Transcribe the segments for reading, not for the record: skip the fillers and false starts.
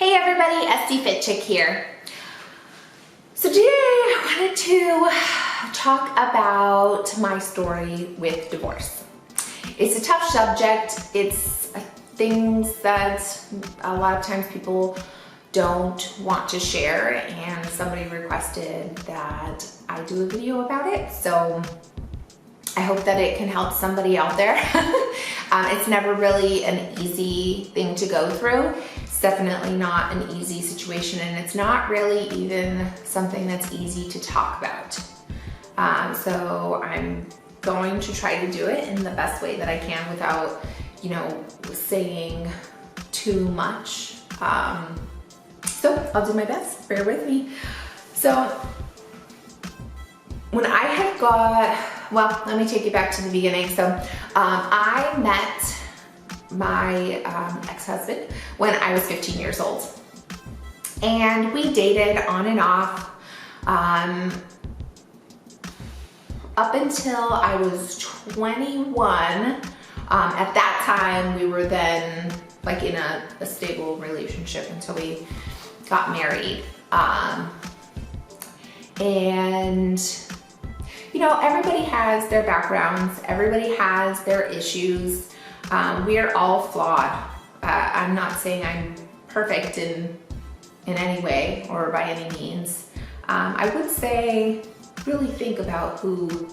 Hey everybody, Esti-Fit Chick here. So today I wanted to talk about my story with divorce. It's a tough subject. It's things that a lot of times people don't want to share, and somebody requested that I do a video about it. So I hope that it can help somebody out there. It's never really an easy thing to go through. It's definitely not an easy situation, and it's not really even something that's easy to talk about. So I'm going to try to do it in the best way that I can without, saying too much. So I'll do my best, bear with me. So when I had let me take you back to the beginning. So I met my ex-husband when I was 15 years old. And we dated on and off up until I was 21. At that time, we were then in a stable relationship until we got married. Everybody has their backgrounds, everybody has their issues. We are all flawed. I'm not saying I'm perfect in any way or by any means. I would say really think about who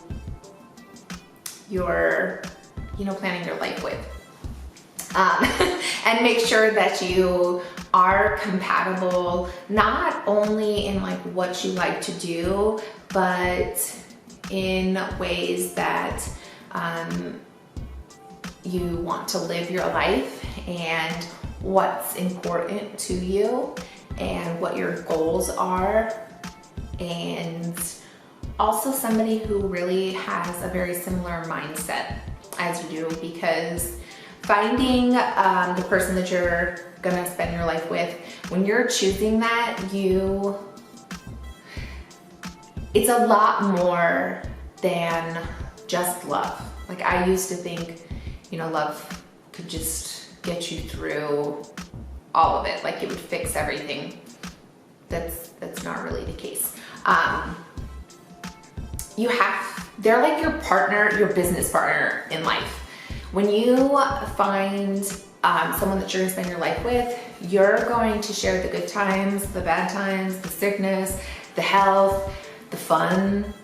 you're planning your life with. And make sure that you are compatible, not only in what you like to do, but in ways that you want to live your life, and what's important to you and what your goals are, and also somebody who really has a very similar mindset as you do, because finding the person that you're gonna spend your life with, when you're choosing that, it's a lot more than just love. I used to think, love could just get you through all of it. It would fix everything. That's not really the case. They're like your partner, your business partner in life. When you find someone that you're gonna spend your life with, you're going to share the good times, the bad times, the sickness, the health, the fun.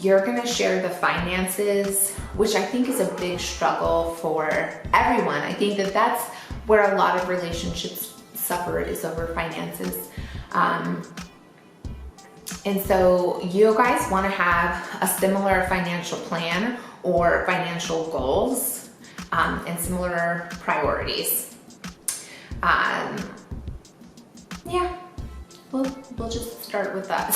You're gonna share the finances, which I think is a big struggle for everyone. I think that that's where a lot of relationships suffer, is over finances. And so you guys wanna have a similar financial plan or financial goals, and similar priorities. We'll just start with that.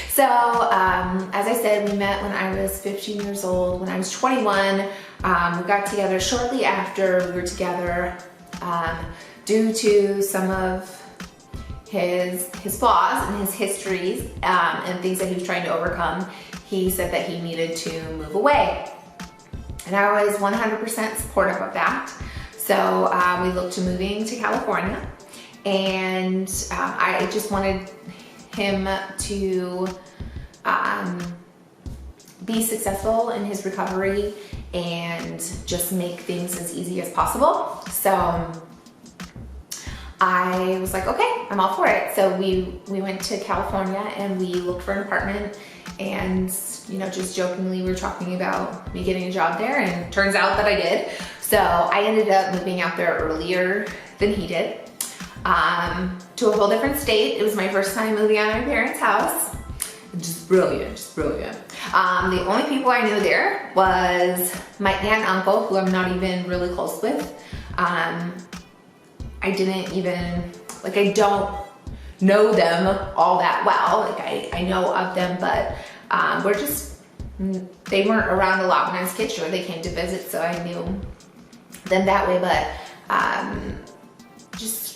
So, as I said, we met when I was 15 years old. When I was 21, we got together shortly after we were together. Due to some of his flaws and his histories, and things that he was trying to overcome, he said that he needed to move away. And I was 100% supportive of that. So we looked to moving to California, and I just wanted him to be successful in his recovery and just make things as easy as possible. So I was like, okay, I'm all for it. So we went to California and we looked for an apartment, and just jokingly we were talking about me getting a job there, and turns out that I did. So I ended up moving out there earlier than he did, to a whole different state. It was my first time moving out of my parents' house. Just brilliant. The only people I knew there was my aunt and uncle, who I'm not even really close with. I didn't even, I don't know them all that well. I know of them, but they weren't around a lot when I was a kid. Sure, they came to visit, so I knew them that way, but just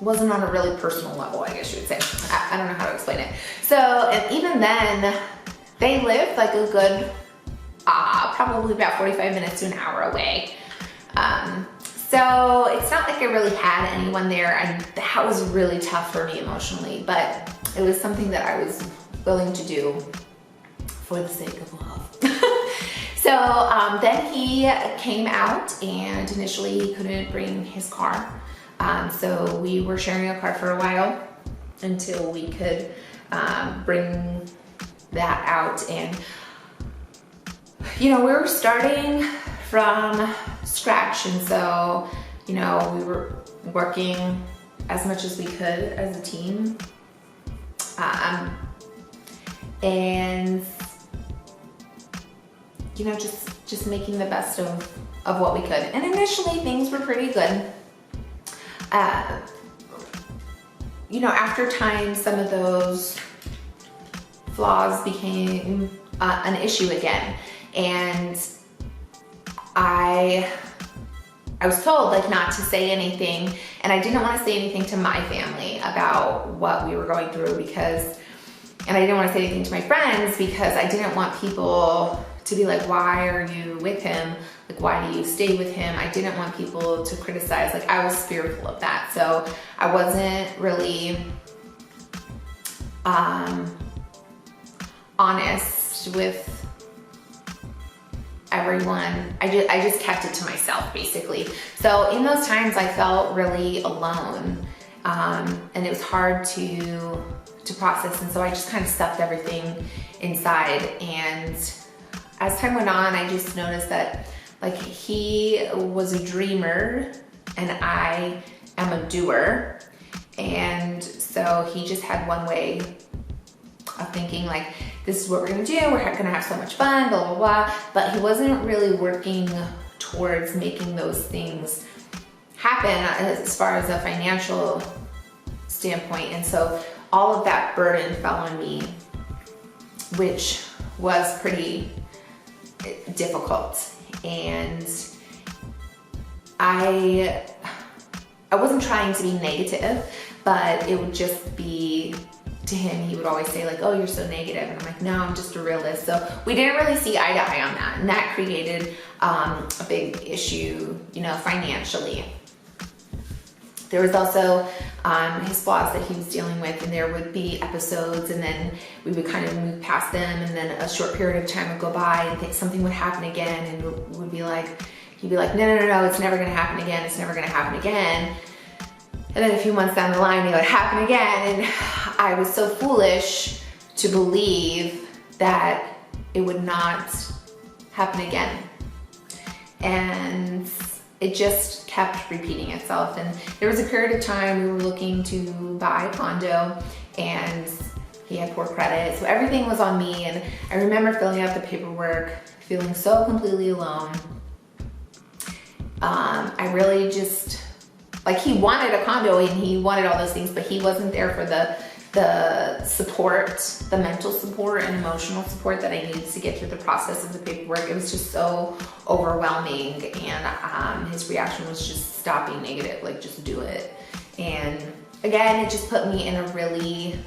wasn't on a really personal level, I guess you would say. I don't know how to explain it. So, and even then, they lived a good, probably about 45 minutes to an hour away. So it's not like I really had anyone there, and that was really tough for me emotionally, but it was something that I was willing to do for the sake of love. So then he came out, and initially he couldn't bring his car. So we were sharing a car for a while until we could bring that out. And we were starting from scratch, and so we were working as much as we could as a team, and just making the best of what we could. And initially things were pretty good. After time, some of those flaws became an issue again, and I was told not to say anything, and I didn't want to say anything to my family about what we were going through, and I didn't want to say anything to my friends because I didn't want people to be like, why are you with him? Why do you stay with him? I didn't want people to criticize. I was fearful of that. So I wasn't really honest with everyone. I just kept it to myself, basically. So in those times I felt really alone, and it was hard to process, and so I just kind of stuffed everything inside. And as time went on, I just noticed that he was a dreamer and I am a doer, and so he just had one way of thinking, this is what we're gonna do, we're gonna have so much fun, blah, blah, blah. But he wasn't really working towards making those things happen as far as a financial standpoint. And so all of that burden fell on me, which was pretty difficult. And I wasn't trying to be negative, but it would just be, to him, he would always say oh, you're so negative. And I'm like, no, I'm just a realist. So we didn't really see eye to eye on that. And that created a big issue, financially. There was also his flaws that he was dealing with, and there would be episodes, and then we would kind of move past them, and then a short period of time would go by, and something would happen again, and he'd be like, no, it's never gonna happen again, it's never gonna happen again. And then a few months down the line, it would happen again, and I was so foolish to believe that it would not happen again. And it just kept repeating itself. And there was a period of time we were looking to buy a condo, and he had poor credit, so everything was on me. And I remember filling out the paperwork, feeling so completely alone. I really just, he wanted a condo and he wanted all those things, but he wasn't there for the support, the mental support and emotional support that I needed to get through the process of the paperwork. It was just so overwhelming, and his reaction was just stop being negative, just do it. And again, it just put me in a really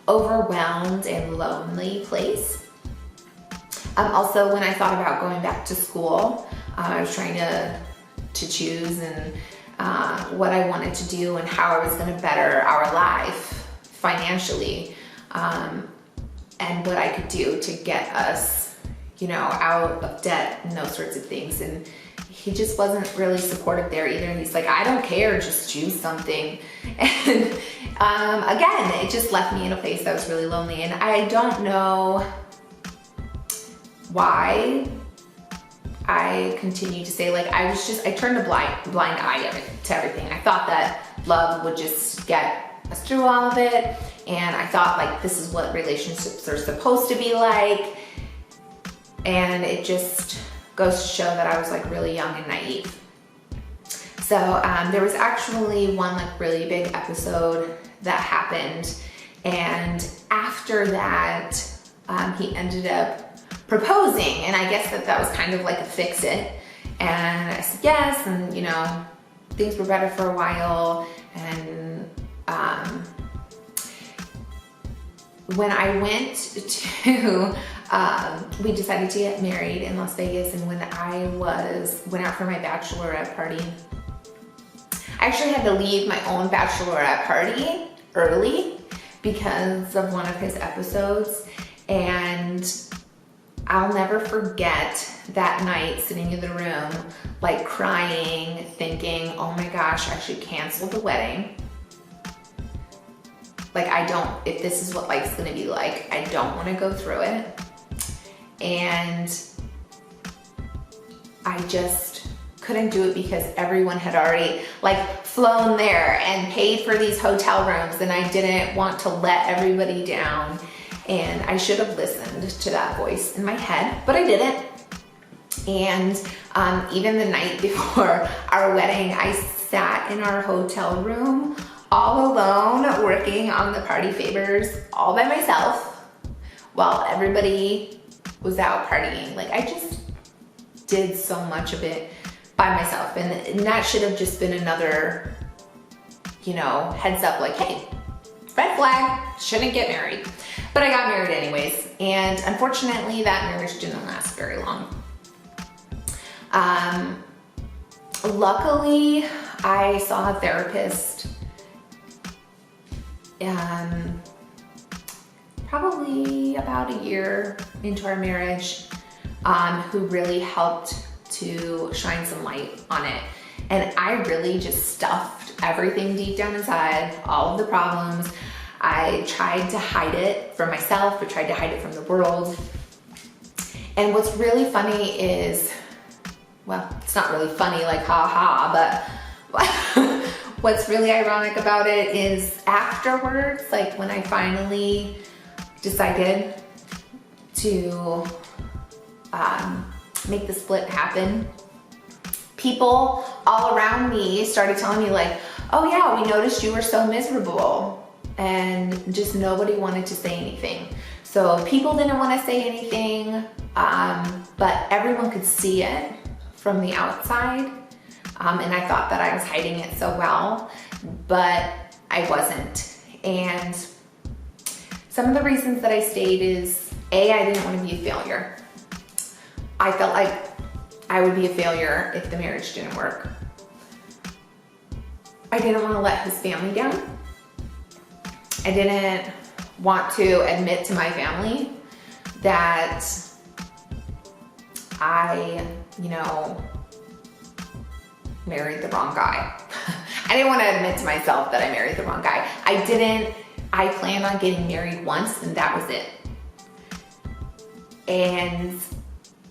overwhelmed and lonely place. Also, when I thought about going back to school, I was trying to choose and what I wanted to do and how I was going to better our life financially, and what I could do to get us, out of debt and those sorts of things. And he just wasn't really supportive there either. He's like, I don't care, just choose something. And again, it just left me in a place that was really lonely. And I don't know why I continue to say, I turned a blind eye to everything. I thought that love would just get us through all of it. And I thought this is what relationships are supposed to be like. And it just goes to show that I was really young and naive. So there was actually one really big episode that happened. And after that, he ended up proposing, and I guess that was kind of a fix it. And I said yes, and things were better for a while. And when I went to we decided to get married in Las Vegas, and when I went out for my bachelorette party, I actually had to leave my own bachelorette party early because of one of his episodes, and I'll never forget that night sitting in the room, like crying, thinking, oh my gosh, I should cancel the wedding. Like, if this is what life's gonna be like, I don't wanna go through it. And I just couldn't do it because everyone had already like flown there and paid for these hotel rooms, and I didn't want to let everybody down. And I should have listened to that voice in my head, but I didn't. And even the night before our wedding, I sat in our hotel room all alone, working on the party favors all by myself while everybody was out partying. Like, I just did so much of it by myself. And that should have just been another, heads up, like, hey, red flag, shouldn't get married. But I got married anyways, and unfortunately that marriage didn't last very long. Luckily, I saw a therapist probably about a year into our marriage, who really helped to shine some light on it. And I really just stuffed everything deep down inside, all of the problems. I tried to hide it from myself, I tried to hide it from the world. And what's really funny is, well, it's not really funny like ha ha, but what's really ironic about it is afterwards, like when I finally decided to make the split happen, people all around me started telling me like, oh yeah, we noticed you were so miserable. And just nobody wanted to say anything. So people didn't want to say anything, but everyone could see it from the outside. And I thought that I was hiding it so well, but I wasn't. And some of the reasons that I stayed is, A, I didn't want to be a failure. I felt like I would be a failure if the marriage didn't work. I didn't want to let his family down. I didn't want to admit to my family that I, married the wrong guy. I didn't want to admit to myself that I married the wrong guy. I planned on getting married once, and that was it. And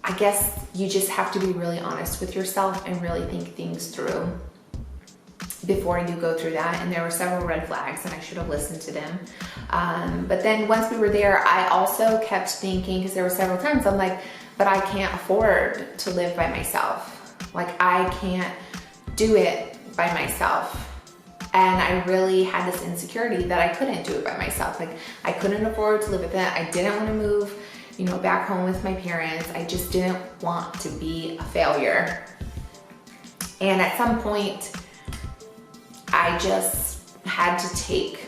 I guess you just have to be really honest with yourself and really think things through before you go through that. And there were several red flags, and I should have listened to them. But then once we were there, I also kept thinking, because there were several times I'm like, but I can't afford to live by myself. Like, I can't do it by myself. And I really had this insecurity that I couldn't do it by myself. Like, I couldn't afford to live with it. I didn't want to move, back home with my parents. I just didn't want to be a failure. And at some point, I just had to take,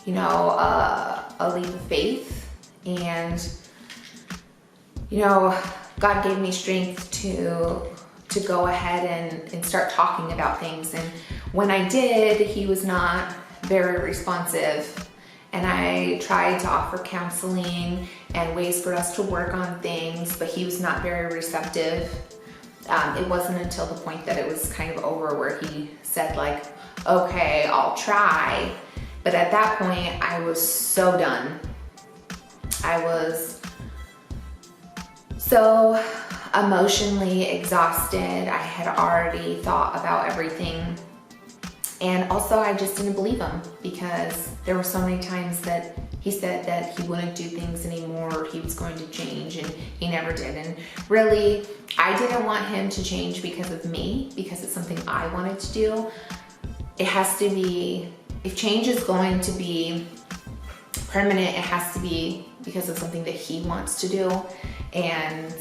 a leap of faith. And, God gave me strength to go ahead and start talking about things. And when I did, he was not very responsive. And I tried to offer counseling and ways for us to work on things, but he was not very receptive. It wasn't until the point that it was kind of over where he said like, okay, I'll try. But at that point, I was so done. I was so emotionally exhausted. I had already thought about everything. And also I just didn't believe him, because there were so many times that he said that he wouldn't do things anymore, he was going to change, and he never did. And really, I didn't want him to change because of me, because it's something I wanted to do. It has to be, if change is going to be permanent, it has to be because of something that he wants to do. And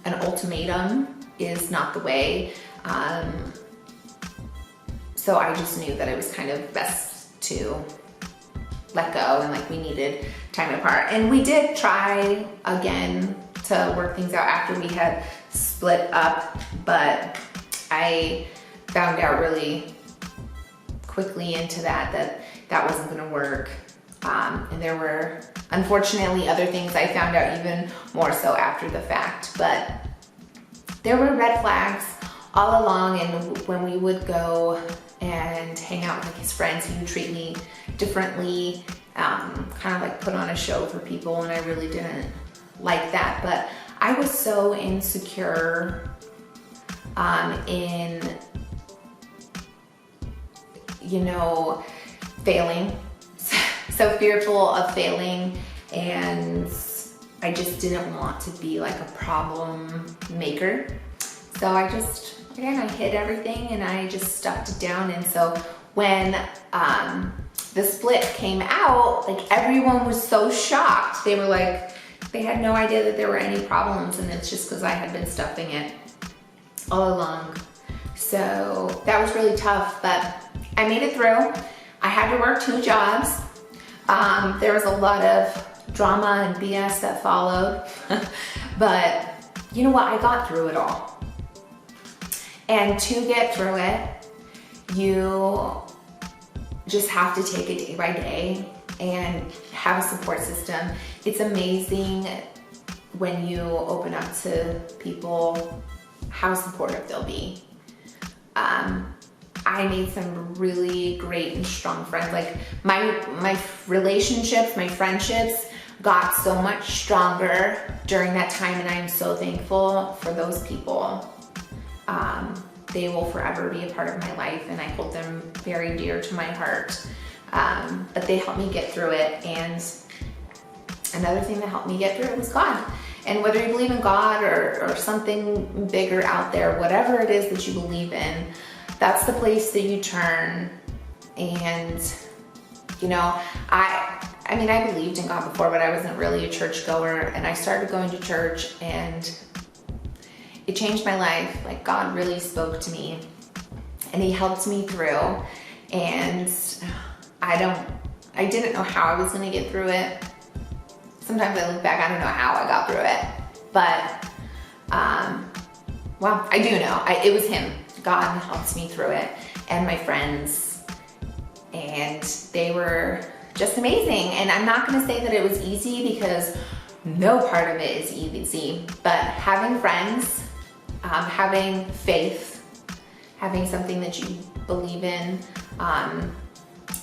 an ultimatum is not the way. So I just knew that it was kind of best to let go and like we needed time apart. And we did try again to work things out after we had split up, but I found out really quickly into that wasn't gonna work. And there were unfortunately other things I found out even more so after the fact, but there were red flags all along. And when we would go and hang out with like his friends, he would treat me differently, kind of like put on a show for people, and I really didn't like that. But I was so insecure in, you know, failing, so fearful of failing, and I just didn't want to be like a problem maker. So I just, again, I hid everything and I just stuffed it down. And so when the split came out, like everyone was so shocked. They were like, they had no idea that there were any problems, and it's just because I had been stuffing it all along. So that was really tough, but I made it through. I had to work 2 jobs. There was a lot of drama and BS that followed, but you know what? I got through it all. And to get through it, you just have to take it day by day and have a support system. It's amazing when you open up to people how supportive they'll be. I made some really great and strong friends. Like my relationships, my friendships got so much stronger during that time, and I'm so thankful for those people. They will forever be a part of my life, and I hold them very dear to my heart. But they helped me get through it, and another thing that helped me get through it was God. And whether you believe in God or something bigger out there, whatever it is that you believe in, that's the place that you turn. And you know, I mean, I believed in God before, but I wasn't really a church goer, and I started going to church, and it changed my life. Like God really spoke to me, and He helped me through. And I didn't know how I was gonna get through it. Sometimes I look back, I don't know how I got through it, but well, I do know. It was Him. God helped me through it, and my friends, and they were just amazing. And I'm not gonna say that it was easy, because no part of it is easy, but having friends, having faith, having something that you believe in,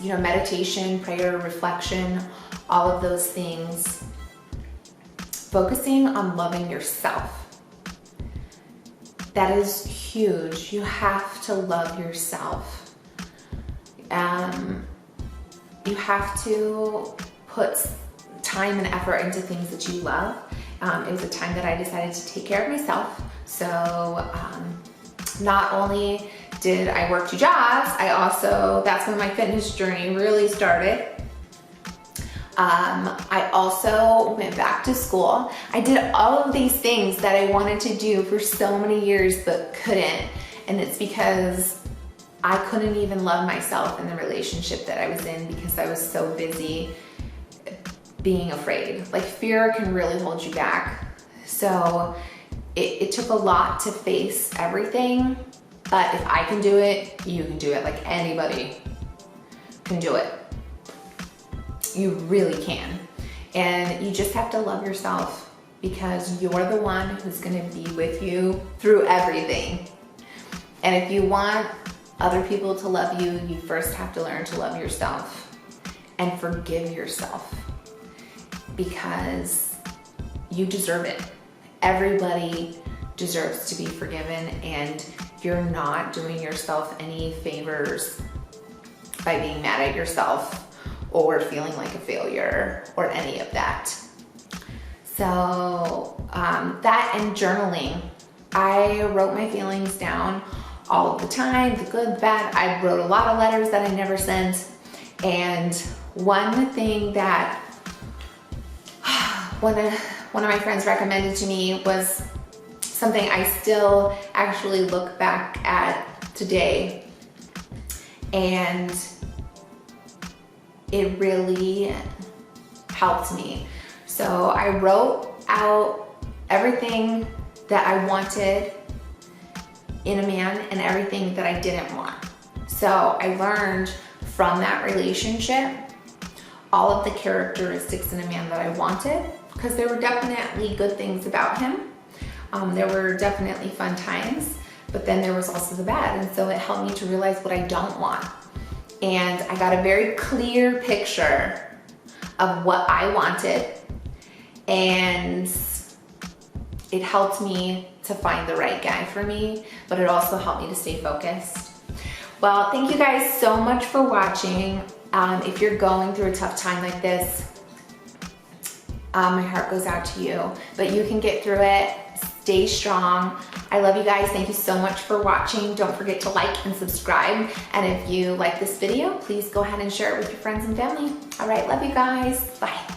you know, meditation, prayer, reflection, all of those things, focusing on loving yourself. That is huge. You have to love yourself. You have to put time and effort into things that you love. It was a time that I decided to take care of myself. So not only did I work 2 jobs, that's when my fitness journey really started. I also went back to school. I did all of these things that I wanted to do for so many years but couldn't. And it's because I couldn't even love myself in the relationship that I was in, because I was so busy being afraid. Like fear can really hold you back. So it took a lot to face everything. But if I can do it, you can do it. Like anybody can do it. You really can. And you just have to love yourself, because you're the one who's gonna be with you through everything. And if you want other people to love you, you first have to learn to love yourself and forgive yourself, because you deserve it. Everybody deserves to be forgiven, and you're not doing yourself any favors by being mad at yourself or feeling like a failure or any of that. So that and journaling. I wrote my feelings down all of the time, the good, the bad. I wrote a lot of letters that I never sent. And one thing that one of my friends recommended to me was something I still actually look back at today. And it really helped me. So I wrote out everything that I wanted in a man and everything that I didn't want. So I learned from that relationship all of the characteristics in a man that I wanted, because there were definitely good things about him. There were definitely fun times, but then there was also the bad. And so it helped me to realize what I don't want. And I got a very clear picture of what I wanted, and it helped me to find the right guy for me, but it also helped me to stay focused. Well, thank you guys so much for watching. If you're going through a tough time like this, my heart goes out to you, but you can get through it. Stay strong. I love you guys. Thank you so much for watching. Don't forget to like and subscribe. And if you like this video, please go ahead and share it with your friends and family. All right, love you guys. Bye.